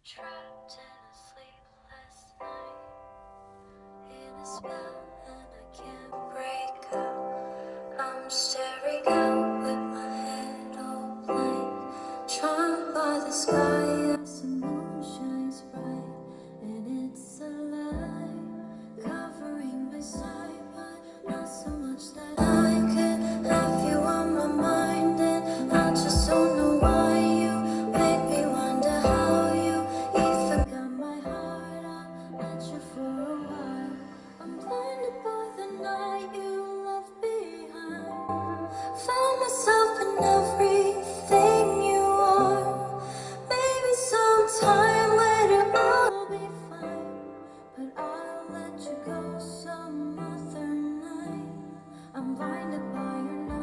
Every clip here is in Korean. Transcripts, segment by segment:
Trapped in a sleepless night, in a spell and I can't break out. I'm staring out with my head all blank, charmed by the sky as the moon shines bright, and it's alive, covering my sight, but not so much that I could have you on my mind, and I just don't know why you make me wonder how you even got my heart. I'll let you for a while. I'm blinded by the night you left behind. Found myself in everything you are. Maybe sometime later I'll be fine, but I'll let you go some other night. I'm blinded by your night.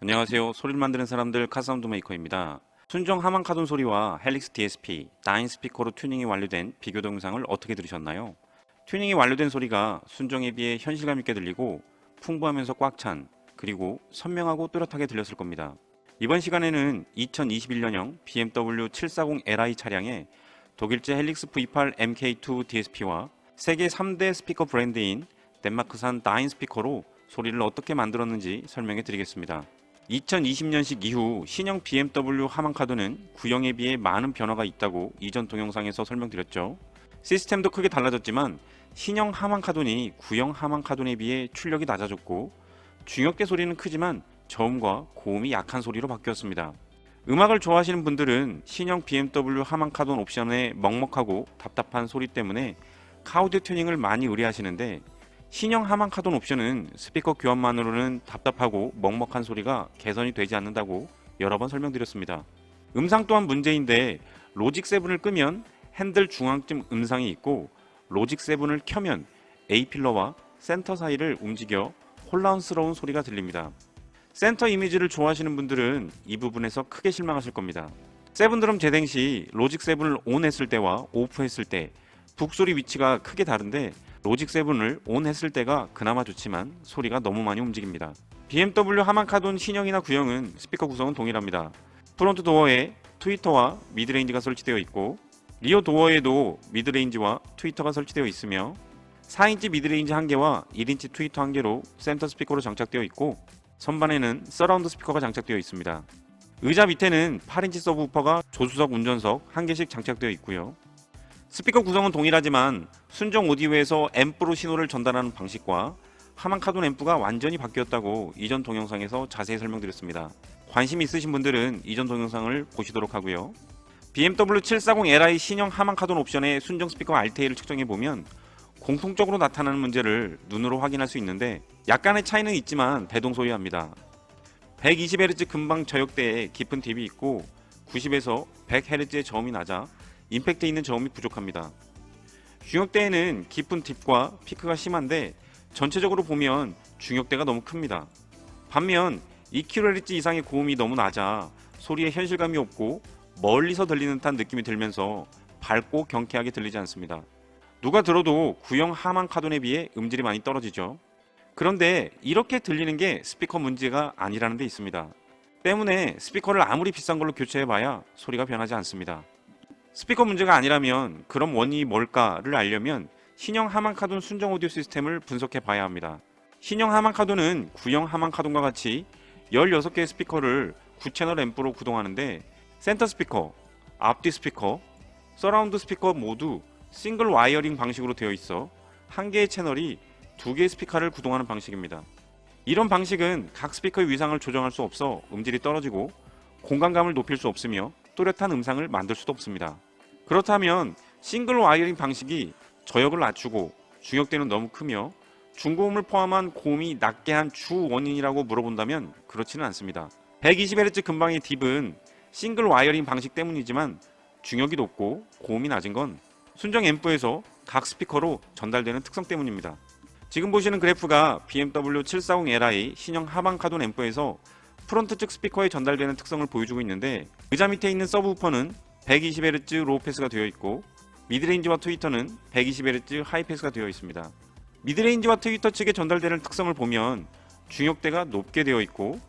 안녕하세요. 소리를 만드는 사람들 카사운드 메이커입니다. 순정 하만 카돈 소리와 헬릭스 DSP, 9 스피커로 튜닝이 완료된 비교 동영상을 어떻게 들으셨나요? 튜닝이 완료된 소리가 순정에 비해 현실감 있게 들리고 풍부하면서 꽉 찬, 그리고 선명하고 뚜렷하게 들렸을 겁니다. 이번 시간에는 2021년형 BMW 740Li 차량의 독일제 헬릭스 V8 MK2 DSP와 세계 3대 스피커 브랜드인 덴마크산 9 스피커로 소리를 어떻게 만들었는지 설명해 드리겠습니다. 2020년식 이후 신형 BMW 하만카돈은 구형에 비해 많은 변화가 있다고 이전 동영상에서 설명드렸죠. 시스템도 크게 달라졌지만 신형 하만카돈이 구형 하만카돈에 비해 출력이 낮아졌고 중역대 소리는 크지만 저음과 고음이 약한 소리로 바뀌었습니다. 음악을 좋아하시는 분들은 신형 BMW 하만카돈 옵션의 먹먹하고 답답한 소리 때문에 카우디오 튜닝을 많이 의뢰하시는데, 신형 하만카돈 옵션은 스피커 교환만으로는 답답하고 먹먹한 소리가 개선이 되지 않는다고 여러 번 설명드렸습니다. 음상 또한 문제인데, 로직 7을 끄면 핸들 중앙쯤 음상이 있고 로직 7을 켜면 A필러와 센터 사이를 움직여 혼란스러운 소리가 들립니다. 센터 이미지를 좋아하시는 분들은 이 부분에서 크게 실망하실 겁니다. 세븐드럼 재생 시 로직 7을 온 했을 때와 오프 했을 때 북소리 위치가 크게 다른데, 로직 7을 온 했을 때가 그나마 좋지만 소리가 너무 많이 움직입니다. BMW 하만카돈 신형이나 구형은 스피커 구성은 동일합니다. 프론트 도어에 트위터와 미드레인지가 설치되어 있고, 리어 도어에도 미드레인지와 트위터가 설치되어 있으며 4인치 미드레인지 1개와 1인치 트위터 1개로 센터 스피커로 장착되어 있고, 선반에는 서라운드 스피커가 장착되어 있습니다. 의자 밑에는 8인치 서브우퍼가 조수석 운전석 1개씩 장착되어 있고요. 스피커 구성은 동일하지만 순정 오디오에서 앰프로 신호를 전달하는 방식과 하만카돈 앰프가 완전히 바뀌었다고 이전 동영상에서 자세히 설명드렸습니다. 관심 있으신 분들은 이전 동영상을 보시도록 하고요. BMW 740Li 신형 하만카돈 옵션의 순정 스피커 RTA를 측정해보면 공통적으로 나타나는 문제를 눈으로 확인할 수 있는데, 약간의 차이는 있지만 대동소이합니다. 120Hz 금방 저역대에 깊은 딥이 있고 90에서 100Hz의 저음이 낮아 임팩트 있는 저음이 부족합니다. 중역대에는 깊은 딥과 피크가 심한데 전체적으로 보면 중역대가 너무 큽니다. 반면 2kHz 이상의 고음이 너무 낮아 소리에 현실감이 없고 멀리서 들리는 듯한 느낌이 들면서 밝고 경쾌하게 들리지 않습니다. 누가 들어도 구형 하만카돈에 비해 음질이 많이 떨어지죠. 그런데 이렇게 들리는 게 스피커 문제가 아니라는 데 있습니다. 때문에 스피커를 아무리 비싼 걸로 교체해봐야 소리가 변하지 않습니다. 스피커 문제가 아니라면 그럼 원인이 뭘까를 알려면 신형 하만카돈 순정 오디오 시스템을 분석해 봐야 합니다. 신형 하만카돈은 구형 하만카돈과 같이 16개의 스피커를 9채널 앰프로 구동하는데, 센터 스피커, 앞뒤 스피커, 서라운드 스피커 모두 싱글 와이어링 방식으로 되어 있어 한 개의 채널이 2개의 스피커를 구동하는 방식입니다. 이런 방식은 각 스피커의 위상을 조정할 수 없어 음질이 떨어지고 공간감을 높일 수 없으며 또렷한 음상을 만들 수도 없습니다. 그렇다면 싱글 와이어링 방식이 저역을 낮추고 중역대는 너무 크며 중고음을 포함한 고음이 낮게 한 주 원인이라고 물어본다면 그렇지는 않습니다. 120Hz 근방의 딥은 싱글 와이어링 방식 때문이지만 중역이 높고 고음이 낮은 건 순정 앰프에서 각 스피커로 전달되는 특성 때문입니다. 지금 보시는 그래프가 BMW 740Li 신형 하방 카돈 앰프에서 프론트 측 스피커에 전달되는 특성을 보여주고 있는데, 의자 밑에 있는 서브우퍼는 120Hz 로우 패스가 되어 있고 미드레인지와 트위터는 120Hz 하이 패스가 되어 있습니다. 미드레인지와 트위터 측에 전달되는 특성을 보면 중역대가 높게 되어 있고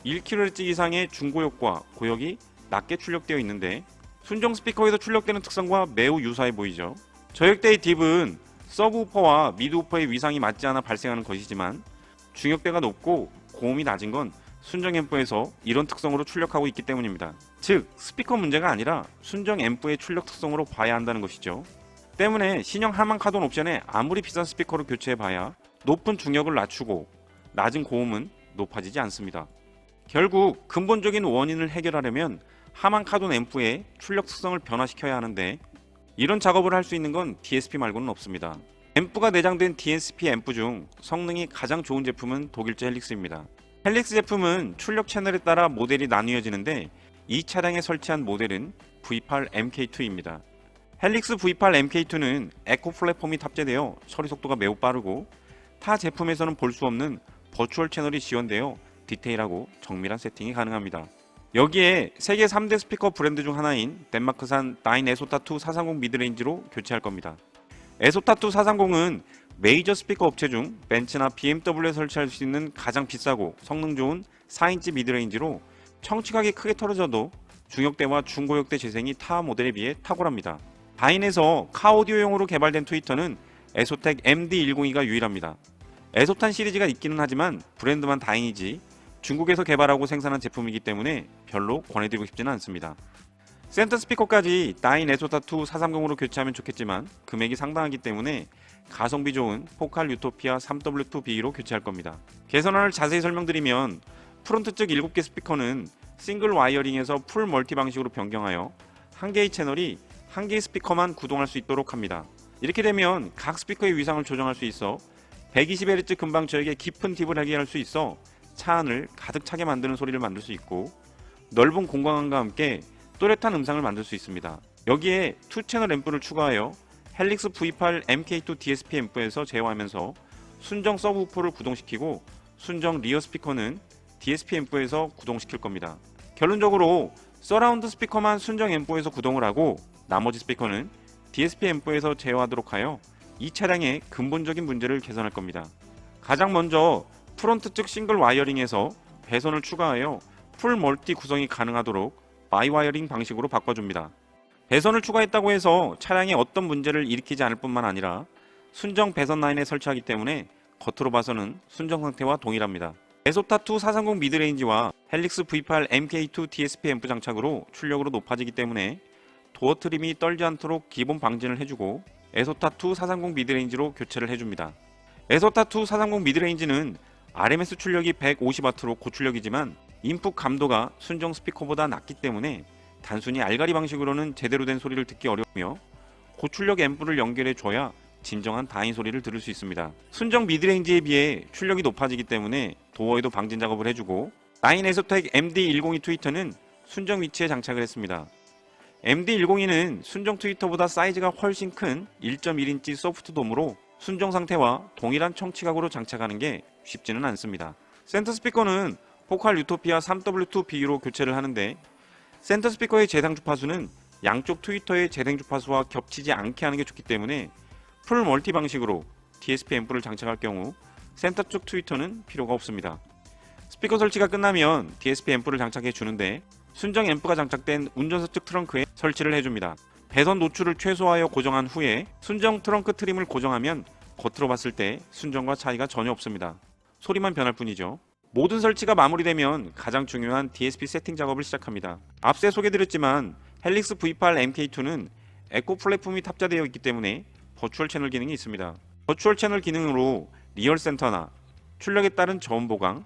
1kHz 이상의 중고역과 고역이 낮게 출력되어 있는데, 순정 스피커에서 출력되는 특성과 매우 유사해 보이죠. 저역대의 딥은 서브우퍼와 미드우퍼의 위상이 맞지 않아 발생하는 것이지만, 중역대가 높고 고음이 낮은 건 순정 앰프에서 이런 특성으로 출력하고 있기 때문입니다. 즉, 스피커 문제가 아니라 순정 앰프의 출력 특성으로 봐야 한다는 것이죠. 때문에 신형 하만 카돈 옵션에 아무리 비싼 스피커로 교체해봐야 높은 중역을 낮추고 낮은 고음은 높아지지 않습니다. 결국 근본적인 원인을 해결하려면 하만 카돈 앰프의 출력 특성을 변화시켜야 하는데, 이런 작업을 할 수 있는 건 DSP 말고는 없습니다. 앰프가 내장된 DSP 앰프 중 성능이 가장 좋은 제품은 독일제 헬릭스입니다. 헬릭스 제품은 출력 채널에 따라 모델이 나뉘어지는데, 이 차량에 설치한 모델은 V8MK2입니다. 헬릭스 V8MK2는 에코 플랫폼이 탑재되어 처리 속도가 매우 빠르고 타 제품에서는 볼 수 없는 버추얼 채널이 지원되어 디테일하고 정밀한 세팅이 가능합니다. 여기에 세계 3대 스피커 브랜드 중 하나인 덴마크산 다인 에소타2 430 미드레인지로 교체할 겁니다. 에소타2 430은 메이저 스피커 업체 중 벤츠나 BMW에 설치할 수 있는 가장 비싸고 성능 좋은 4인치 미드레인지로 청취각이 크게 떨어져도 중역대와 중고역대 재생이 타 모델에 비해 탁월합니다. 다인에서 카오디오용으로 개발된 트위터는 에소텍 MD102가 유일합니다. 에소탄 시리즈가 있기는 하지만 브랜드만 다인이지 중국에서 개발하고 생산한 제품이기 때문에 별로 권해드리고 싶지는 않습니다. 센터 스피커까지 다인 에소타2 430으로 교체하면 좋겠지만 금액이 상당하기 때문에 가성비 좋은 포칼 유토피아 3W2B로 교체할 겁니다. 개선안을 자세히 설명드리면, 프론트 측 7개 스피커는 싱글 와이어링에서 풀 멀티 방식으로 변경하여 한 개의 채널이 한 개의 스피커만 구동할 수 있도록 합니다. 이렇게 되면 각 스피커의 위상을 조정할 수 있어 120Hz 근방 저역의 깊은 딥을 해결할 수 있어 차 안을 가득 차게 만드는 소리를 만들 수 있고, 넓은 공간감과 함께 또렷한 음상을 만들 수 있습니다. 여기에 2채널 앰프를 추가하여 헬릭스 V8 MK2 DSP 앰프에서 제어하면서 순정 서브우퍼를 구동시키고 순정 리어 스피커는 DSP 앰프에서 구동시킬 겁니다. 결론적으로 서라운드 스피커만 순정 앰프에서 구동을 하고 나머지 스피커는 DSP 앰프에서 제어하도록 하여 이 차량의 근본적인 문제를 개선할 겁니다. 가장 먼저 프론트 측 싱글 와이어링에서 배선을 추가하여 풀 멀티 구성이 가능하도록 바이 와이어링 방식으로 바꿔줍니다. 배선을 추가했다고 해서 차량에 어떤 문제를 일으키지 않을 뿐만 아니라 순정 배선 라인에 설치하기 때문에 겉으로 봐서는 순정 상태와 동일합니다. 에소타2 430 미드레인지와 헬릭스 V8 MK2 DSP 앰프 장착으로 출력으로 높아지기 때문에 도어 트림이 떨지 않도록 기본 방진을 해주고 에소타2 430 미드레인지로 교체를 해줍니다. 에소타2 430 미드레인지는 RMS 출력이 150W로 고출력이지만 인풋 감도가 순정 스피커보다 낮기 때문에 단순히 알가리 방식으로는 제대로 된 소리를 듣기 어렵며 고출력 앰프를 연결해 줘야 진정한 다인 소리를 들을 수 있습니다. 순정 미드레인지에 비해 출력이 높아지기 때문에 도어에도 방진 작업을 해주고, 다인 에소텍 MD102 트위터는 순정 위치에 장착을 했습니다. MD102는 순정 트위터보다 사이즈가 훨씬 큰 1.1인치 소프트 돔으로 순정 상태와 동일한 청취각으로 장착하는 게 쉽지는 않습니다. 센터 스피커는 포칼 유토피아 3W2B로 교체를 하는데, 센터 스피커의 재생 주파수는 양쪽 트위터의 재생 주파수와 겹치지 않게 하는 게 좋기 때문에 풀 멀티 방식으로 DSP 앰프를 장착할 경우 센터 쪽 트위터는 필요가 없습니다. 스피커 설치가 끝나면 DSP 앰프를 장착해 주는데, 순정 앰프가 장착된 운전석 측 트렁크에 설치를 해줍니다. 배선 노출을 최소화하여 고정한 후에 순정 트렁크 트림을 고정하면 겉으로 봤을 때 순정과 차이가 전혀 없습니다. 소리만 변할 뿐이죠. 모든 설치가 마무리되면 가장 중요한 DSP 세팅 작업을 시작합니다. 앞서 소개드렸지만 헬릭스 V8 MK2는 에코 플랫폼이 탑재되어 있기 때문에 버추얼 채널 기능이 있습니다. 버추얼 채널 기능으로 리얼 센터나 출력에 따른 저음 보강,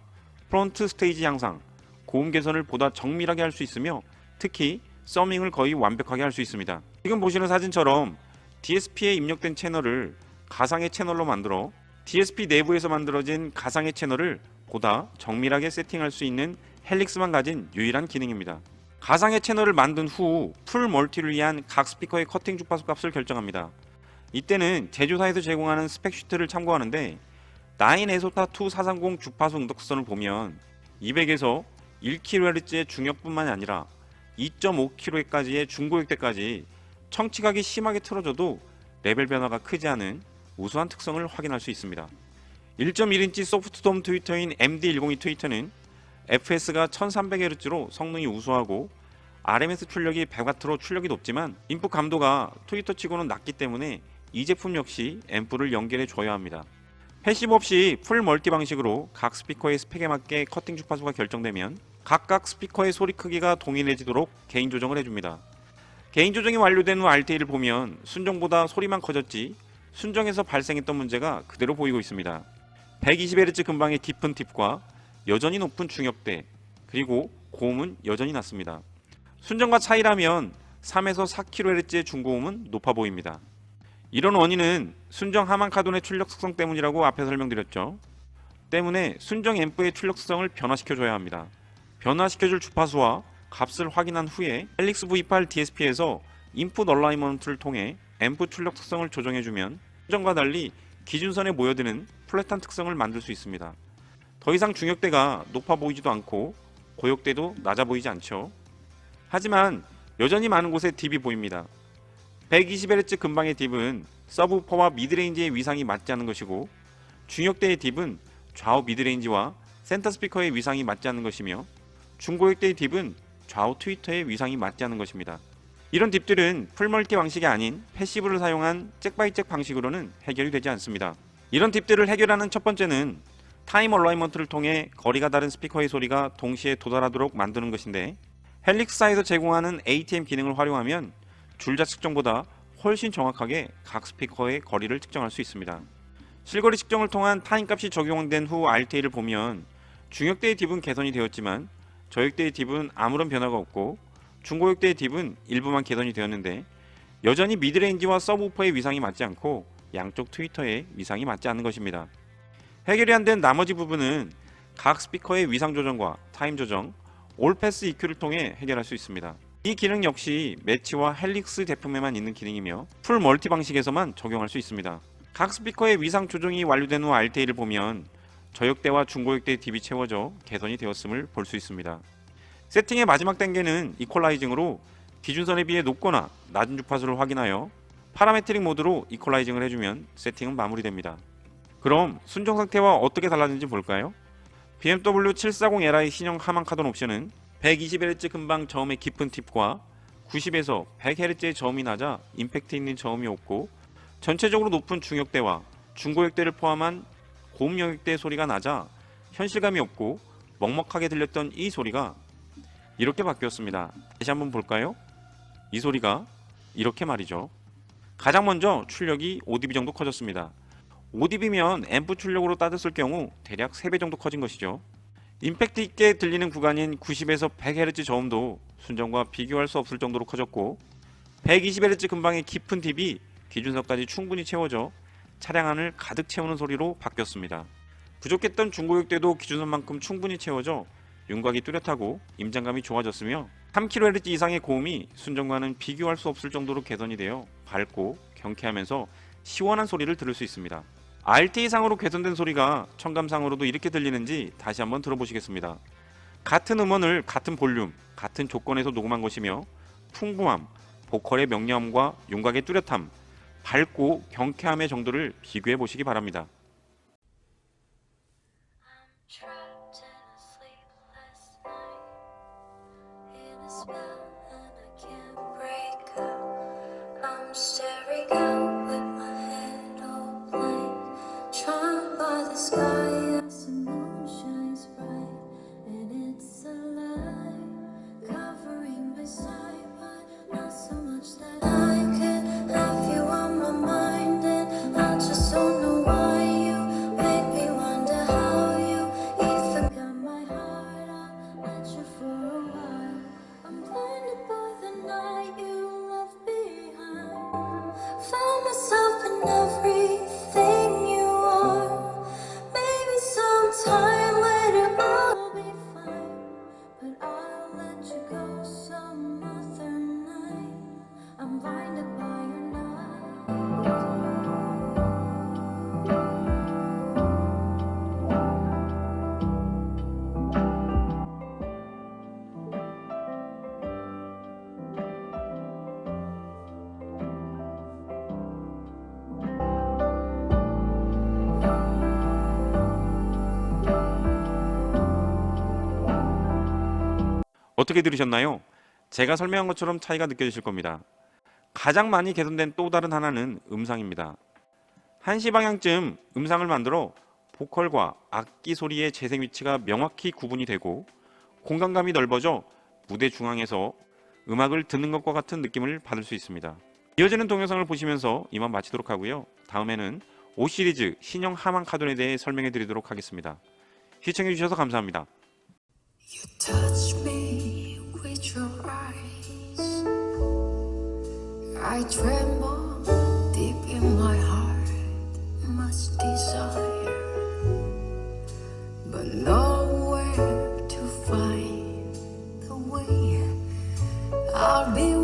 프론트 스테이지 향상, 고음 개선을 보다 정밀하게 할 수 있으며 특히 서밍을 거의 완벽하게 할 수 있습니다. 지금 보시는 사진처럼 DSP에 입력된 채널을 가상의 채널로 만들어 DSP 내부에서 만들어진 가상의 채널을 보다 정밀하게 세팅할 수 있는 헬릭스만 가진 유일한 기능입니다. 가상의 채널을 만든 후 풀 멀티를 위한 각 스피커의 커팅 주파수 값을 결정합니다. 이때는 제조사에서 제공하는 스펙 시트를 참고하는데 9에소타2 430 주파수 응덕선을 보면 200에서 1kHz의 중역뿐만이 아니라 2.5kHz까지의 중고역대까지 청취각이 심하게 틀어져도 레벨 변화가 크지 않은 우수한 특성을 확인할 수 있습니다. 1.1인치 소프트돔 트위터인 MD102 트위터는 FS가 1300Hz로 성능이 우수하고 RMS 출력이 100W로 출력이 높지만 인풋 감도가 트위터치고는 낮기 때문에 이 제품 역시 앰프를 연결해 줘야 합니다. 패시브 없이 풀 멀티 방식으로 각 스피커의 스펙에 맞게 커팅 주파수가 결정되면 각각 스피커의 소리 크기가 동일해지도록 개인 조정을 해줍니다. 개인 조정이 완료된 후 RTA를 보면 순정보다 소리만 커졌지 순정에서 발생했던 문제가 그대로 보이고 있습니다. 120Hz 근방의 깊은 팁과 여전히 높은 중역대 그리고 고음은 여전히 낮습니다. 순정과 차이라면 3에서 4kHz의 중고음은 높아 보입니다. 이런 원인은 순정 하만 카돈의 출력 특성 때문이라고 앞에 설명드렸죠. 때문에 순정 앰프의 출력 특성을 변화시켜줘야 합니다. 변화시켜줄 주파수와 값을 확인한 후에 헬릭스 V8 DSP에서 인풋 얼라이먼트를 통해 앰프 출력 특성을 조정해주면 순정과 달리 기준선에 모여드는 플랫한 특성을 만들 수 있습니다. 더 이상 중역대가 높아 보이지도 않고 고역대도 낮아 보이지 않죠. 하지만 여전히 많은 곳에 딥이 보입니다. 120Hz 근방의 딥은 서브우퍼와 미드레인지의 위상이 맞지 않는 것이고 중역대의 딥은 좌우 미드레인지와 센터 스피커의 위상이 맞지 않는 것이며 중고역대의 딥은 좌우 트위터의 위상이 맞지 않는 것입니다. 이런 딥들은 풀멀티 방식이 아닌 패시브를 사용한 잭바이잭 방식으로는 해결이 되지 않습니다. 이런 딥들을 해결하는 첫 번째는 타임 얼라이먼트를 통해 거리가 다른 스피커의 소리가 동시에 도달하도록 만드는 것인데 헬릭스사에서 제공하는 ATM 기능을 활용하면 줄자 측정보다 훨씬 정확하게 각 스피커의 거리를 측정할 수 있습니다. 실거리 측정을 통한 타임값이 적용된 후 RTA를 보면 중역대의 딥은 개선이 되었지만 저역대의 딥은 아무런 변화가 없고 중고역대의 딥은 일부만 개선이 되었는데 여전히 미드레인지와 서브우퍼의 위상이 맞지 않고 양쪽 트위터의 위상이 맞지 않는 것입니다. 해결이 안 된 나머지 부분은 각 스피커의 위상 조정과 타임 조정, 올패스 EQ를 통해 해결할 수 있습니다. 이 기능 역시 매치와 헬릭스 제품에만 있는 기능이며 풀 멀티 방식에서만 적용할 수 있습니다. 각 스피커의 위상 조정이 완료된 후 RTA를 보면 저역대와 중고역대의 딥이 채워져 개선이 되었음을 볼 수 있습니다. 세팅의 마지막 단계는 이퀄라이징으로 기준선에 비해 높거나 낮은 주파수를 확인하여 파라메트릭 모드로 이퀄라이징을 해주면 세팅은 마무리됩니다. 그럼 순정 상태와 어떻게 달라진지 볼까요? BMW 740Li 신형 하만 카돈 옵션은 120Hz 근방 저음의 깊은 팁과 90에서 100Hz의 저음이 낮아 임팩트 있는 저음이 없고 전체적으로 높은 중역대와 중고역대를 포함한 고음 여역대의 소리가 낮아 현실감이 없고 먹먹하게 들렸던 이 소리가 이렇게 바뀌었습니다. 다시 한번 볼까요? 이 소리가 이렇게 말이죠. 가장 먼저 출력이 5dB 정도 커졌습니다. 5dB면 앰프 출력으로 따졌을 경우 대략 3배 정도 커진 것이죠. 임팩트 있게 들리는 구간인 90에서 100Hz 저음도 순정과 비교할 수 없을 정도로 커졌고 120Hz 근방의 깊은 딥이 기준선까지 충분히 채워져 차량 안을 가득 채우는 소리로 바뀌었습니다. 부족했던 중고역대도 기준선만큼 충분히 채워져 윤곽이 뚜렷하고 임장감이 좋아졌으며 3kHz 이상의 고음이 순정과는 비교할 수 없을 정도로 개선이 되어 밝고 경쾌하면서 시원한 소리를 들을 수 있습니다. RTA상으로 개선된 소리가 청감상으로도 이렇게 들리는지 다시 한번 들어보시겠습니다. 같은 음원을 같은 볼륨, 같은 조건에서 녹음한 것이며 풍부함, 보컬의 명료함과 윤곽의 뚜렷함, 밝고 경쾌함의 정도를 비교해 보시기 바랍니다. Trapped in a sleepless night, in a spell and I can't break out. I'm staring out with my head all blank, trying by the sky as the moon shines bright, and it's alive, covering my sight, but not so much that I can have you on my mind, and I just don't know why you make me wonder how you even got my heart. I'll let you for a while. I'm blinded by the night you left behind. 어떻게 들으셨나요? 제가 설명한 것처럼 차이가 느껴지실 겁니다. 가장 많이 개선된 또 다른 하나는 음상입니다. 1시 방향쯤 음상을 만들어 보컬과 악기 소리의 재생 위치가 명확히 구분이 되고 공간감이 넓어져 무대 중앙에서 음악을 듣는 것과 같은 느낌을 받을 수 있습니다. 이어지는 동영상을 보시면서 이만 마치도록 하고요. 다음에는 5시리즈 신형 하만 카돈에 대해 설명해 드리도록 하겠습니다. 시청해 주셔서 감사합니다. You touch me with your eyes. I tremble deep in my heart, much desire, but nowhere to find the way. I'll be